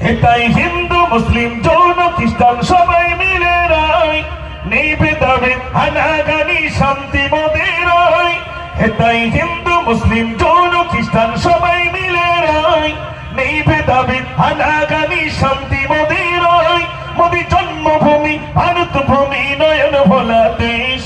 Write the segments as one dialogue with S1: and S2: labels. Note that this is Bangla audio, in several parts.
S1: হেতাই হিন্দু মুসলিম জৈন খ্রিস্টান সবাই মিলে রায়, নেই ভেদাভেদ হানাগানি শান্তি মোদের রায়। হেতাই হিন্দু মুসলিম জৈন খ্রিস্টান সবাই মিলে রায়, নেই ভেদাভেদ হানাগানি শান্তি মোদের রায়। মোদি জন্মভূমি ভারত ভূমি নয়ন ভোলা দেশ,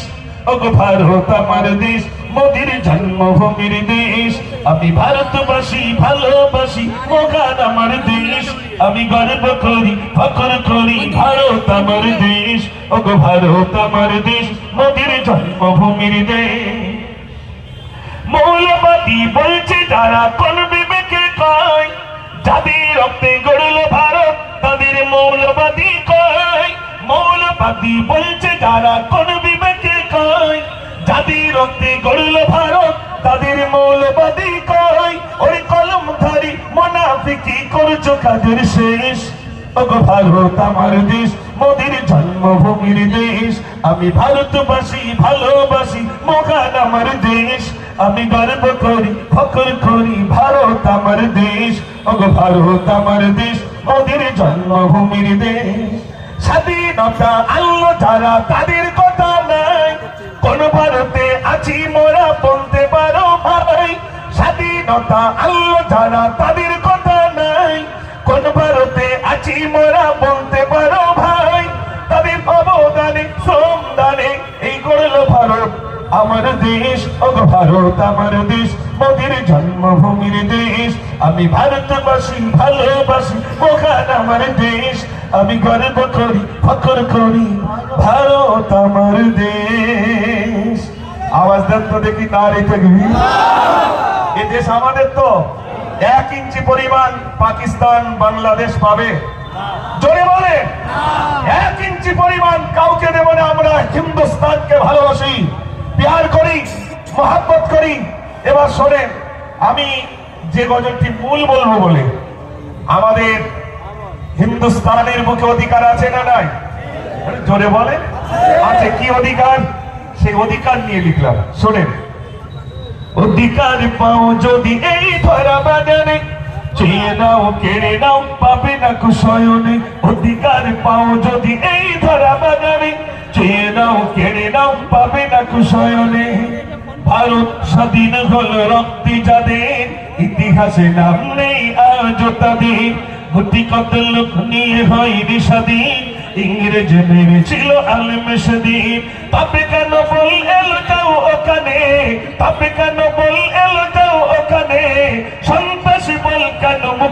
S1: ওগো ভারত আমার দেশ মোদির জন্মভূমির দেশ। আমি ভারতবাসী ভালোবাসি মগান আমার দেশ, আমি গর্ব করি ফখর করি ভারত আমার দেশ, ওগো ভারত আমার দেশ মোদির জন্মভূমির দেশ। মৌলবাদী বলছে যারা কোন বিবেকে কয়, যাদের রক্তে গড়ল ভারত তাদের মৌলবাদী কয়। মৌলবাদী বলছে যারা কোন বিবেকে কয়, যাদের রক্তে গড়ল ভারত তাদের মৌলবাদী কয়। ওরে কলমধারী মুনাফিকি করছো কাদের শেষ, ওগো ভারত আমার দেশ মোদির জন্মভূমির দেশ। আমি ভারতবাসী ভালোবাসি মগান আমার দেশ, আমি গর্ব করি ফখর করি ভারত আমার দেশ, ওগো ভারত আমার দেশ মোদির জন্মভূমির দেশ। স্বাধীনতা আল্লাহ যারা তাদের কথা নাই, কোন ভারতে আছি মোরা বলতে পারো ভাই। স্বাধীনতা আল্লাহ যারা তাদের কথা নাই, কোন ভারতে আছি মোরা বলতে পারো ভাই। তাদের অবদানে শ্রমদানে এই গড়ল ভারত আমার দেশ, ওগো ভারত আমার দেশ মোদির জন্মভূমির দেশ। আমি ভারতবাসী ভালোবাসি মগান আমার দেশ, আমি গর্ব করি ফখর করি ভারত আমার দেশ। আওয়াজ দেন তো দেখি নারে তাকবীর। এই দেশ আমাদের তো 1 ইঞ্চি পরিমাণ পাকিস্তান বাংলাদেশ পাবে? জোরে বলে 1 ইঞ্চি পরিমাণ কাউকে দেব না। আমরা হিন্দুস্তানকে ভালোবাসি, প্যার করি, মহব্বত করি। এবার শোনেন, আমি যে গজলটি মূল বলবো বলে, আমাদের হিন্দুস্তানের বুকে অধিকার আছে না নাই? জোরে বলে আছে। কি অধিকার? সেই অধিকার নিয়ে লিখলাম, শোনেন। অধিকার পাও যদি এই ধরা বাগানে, চেয়ে নাও কেড়ে নাও পাবে না কুশয়নে। অধিকার পাও যদি এই ধরা বাগানে, চেয়ে নাও কেড়ে নাও পাবে না কুশয়নে। ভারত স্বাধীন হল রক্তে যাদের, ইতিহাসে নাম নেই আজ তাদের। গুটি কত লোক নিয়ে হয়নি স্বাধীন, ইংরেজ মেরেছিল আলেম সেদিন। তবে কেন বল এলো যাও ওখানে, তবে কেন বল এলো যাও